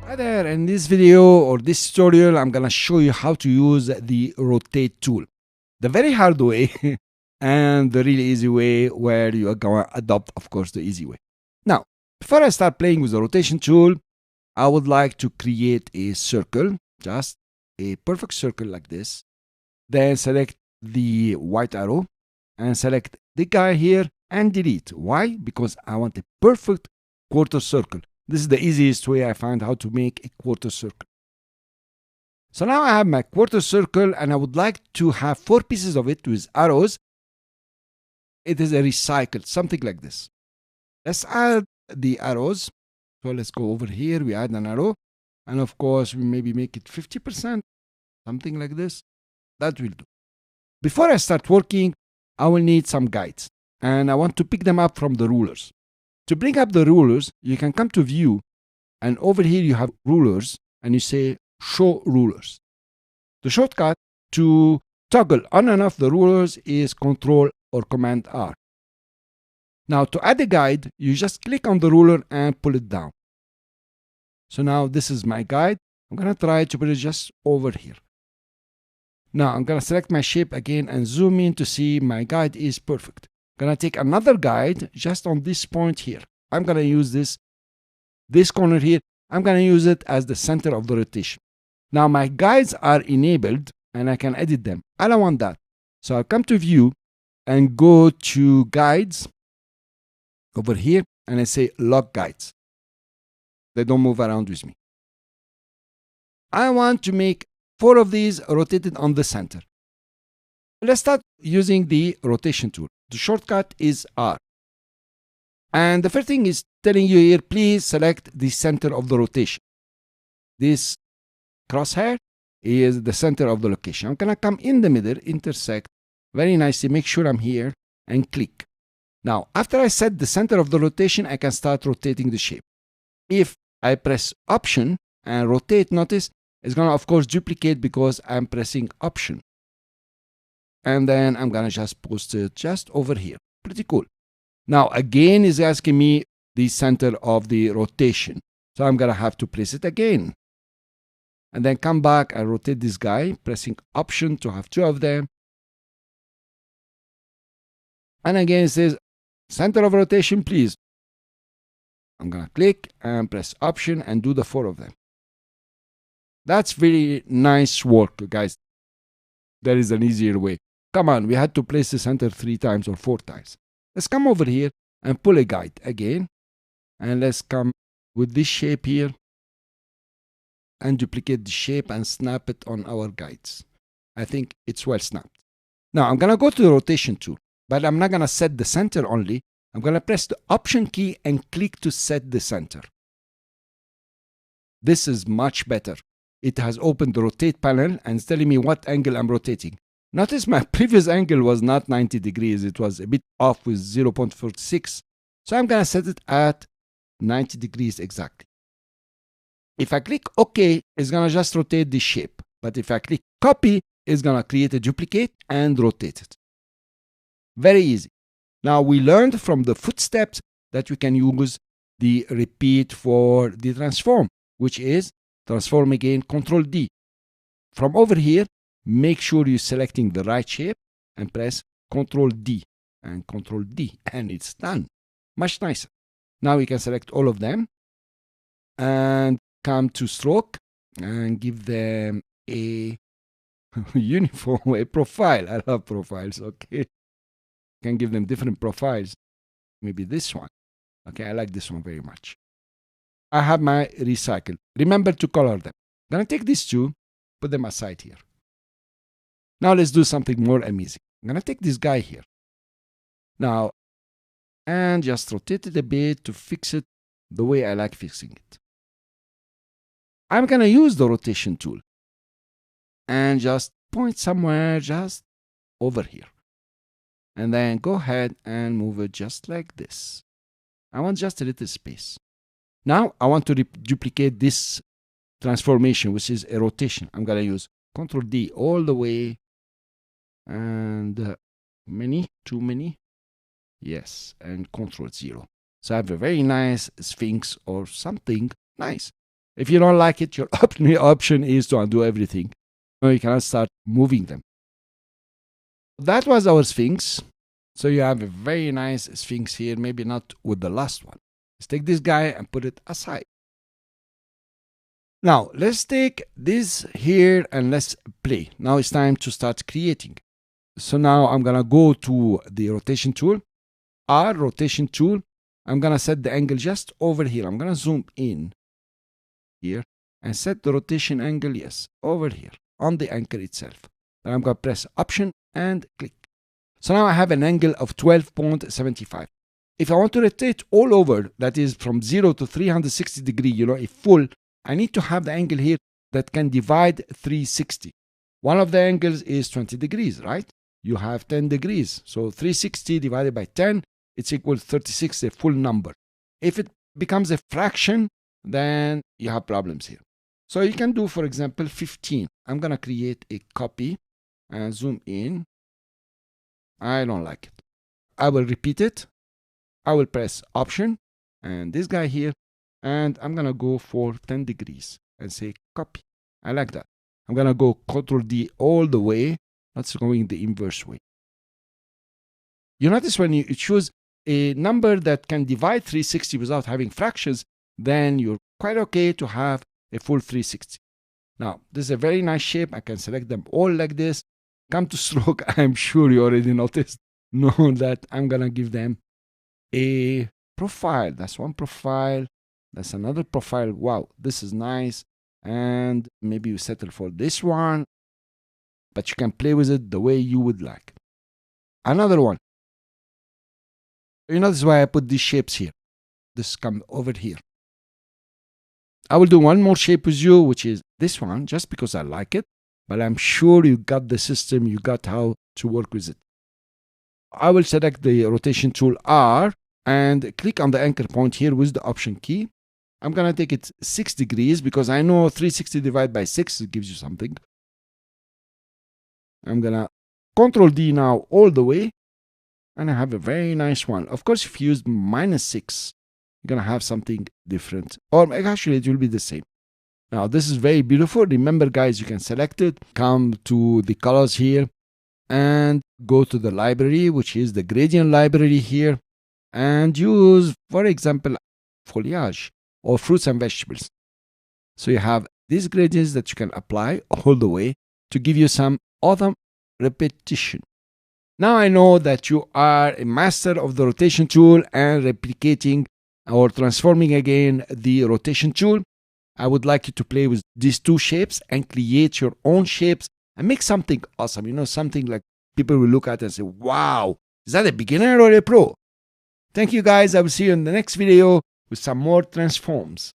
Hi there, in this video or this tutorial, I'm gonna show you how to use the rotate tool. The very hard way and the really easy way where you are gonna adopt, of course, the easy way. Now, before I start playing with the rotation tool, I would like to create a circle, just a perfect circle like this. Then select the white arrow and select the guy here and delete. Why? Because I want a perfect quarter circle. This is the easiest way I find how to make a quarter circle. So now I have my quarter circle and I would like to have 4 pieces of it with arrows. It is a recycle, something like this. Let's add the arrows. So let's go over here, we add an arrow. And of course, we maybe make it 50%, something like this. That will do. Before I start working, I will need some guides. And I want to pick them up from the rulers. To bring up the rulers, you can come to view, and over here you have rulers, and you say show rulers. The shortcut to toggle on and off the rulers is Control or Command R. Now to add a guide, you just click on the ruler and pull it down. So now this is my guide. I'm gonna try to put it just over here. Now I'm gonna select my shape again and zoom in to see my guide is perfect. Gonna take another guide just on this point here. I'm gonna use this corner here. I'm gonna use it as the center of the rotation. Now my guides are enabled and I can edit them. I don't want that. So I'll come to view and go to guides over here and I say lock guides. They don't move around with me. I want to make 4 of these rotated on the center. Let's start using the rotation tool. The shortcut is R. And the first thing is telling you here, please select the center of the rotation. This crosshair is the center of the location. I'm gonna come in the middle, intersect very nicely, make sure I'm here and click. Now, after I set the center of the rotation, I can start rotating the shape. If I press Option and rotate, notice it's gonna of course duplicate because I'm pressing Option. And then I'm gonna just post it just over here. Pretty cool. Now again is asking me the center of the rotation. So I'm gonna have to place it again. And then come back and rotate this guy, pressing Option to have 2 of them. And again it says, center of rotation, please. I'm gonna click and press Option and do the 4 of them. That's very nice work, guys. There is an easier way. Come on, we had to place the center 3 times or 4 times. Let's come over here and pull a guide again. And let's come with this shape here and duplicate the shape and snap it on our guides. I think it's well snapped. Now I'm gonna go to the rotation tool, but I'm not gonna set the center only. I'm gonna press the Option key and click to set the center. This is much better. It has opened the rotate panel and it's telling me what angle I'm rotating. Notice my previous angle was not 90 degrees. It was a bit off with 0.46. So I'm going to set it at 90 degrees exactly. If I click OK, it's going to just rotate the shape. But if I click Copy, it's going to create a duplicate and rotate it. Very easy. Now we learned from the footsteps that we can use the repeat for the transform, which is transform again, Control D. From over here, make sure you're selecting the right shape and press Control D and Control D, and it's done. Much nicer. Now we can select all of them and come to stroke and give them a uniform, a profile. I love profiles, okay? Can give them different profiles. Maybe this one. Okay, I like this one very much. I have my recycle. Remember to color them. I'm gonna take these 2, put them aside here. Now let's do something more amazing. I'm gonna take this guy here. Now, and just rotate it a bit to fix it the way I like fixing it. I'm gonna use the rotation tool and just point somewhere just over here. And then go ahead and move it just like this. I want just a little space. Now I want to duplicate this transformation, which is a rotation. I'm gonna use Control D all the way and too many, yes, and Control 0. So I have a very nice sphinx or something nice. If you don't like it, your option is to undo everything. No, you cannot start moving them. That was our Sphinx. So you have a very nice Sphinx here, maybe not with the last one. Let's take this guy and put it aside. Now, let's take this here and let's play. Now it's time to start creating. So now I'm going to go to the rotation tool, R rotation tool. I'm going to set the angle just over here. I'm going to zoom in here and set the rotation angle, yes, over here on the anchor itself. Then I'm going to press Option and click. So now I have an angle of 12.75. If I want to rotate all over, that is from 0 to 360 degrees, a full, I need to have the angle here that can divide 360. One of the angles is 20 degrees, right? You have 10 degrees. So 360 divided by 10, it's equal to 36, a full number. If it becomes a fraction, then you have problems here. So you can do, for example, 15. I'm going to create a copy and zoom in. I don't like it. I will repeat it. I will press Option and this guy here. And I'm going to go for 10 degrees and say copy. I like that. I'm going to go Ctrl D all the way. That's going the inverse way. You notice when you choose a number that can divide 360 without having fractions, then you're quite okay to have a full 360. Now, this is a very nice shape. I can select them all like this. Come to stroke. I'm sure you already noticed. Know that I'm going to give them a profile. That's one profile. That's another profile. Wow, this is nice. And maybe you settle for this one, but you can play with it the way you would like. Another one. You know, this is why I put these shapes here. This comes over here. I will do one more shape with you, which is this one, just because I like it. But I'm sure you got the system, you got how to work with it. I will select the rotation tool R and click on the anchor point here with the Option key. I'm going to take it 6 degrees because I know 360 divided by 6 it gives you something. I'm going to Ctrl D now all the way. And I have a very nice one. Of course, if you use -6, you're going to have something different. Or actually, it will be the same. Now, this is very beautiful. Remember, guys, you can select it. Come to the colors here. And go to the library, which is the gradient library here. And use, for example, foliage or fruits and vegetables. So you have these gradients that you can apply all the way to give you some autumn repetition. Now I know that you are a master of the rotation tool and replicating or transforming again the rotation tool. I would like you to play with these two shapes and create your own shapes and make something awesome. Something like people will look at and say, wow, is that a beginner or a pro? Thank you guys. I will see you in the next video with some more transforms.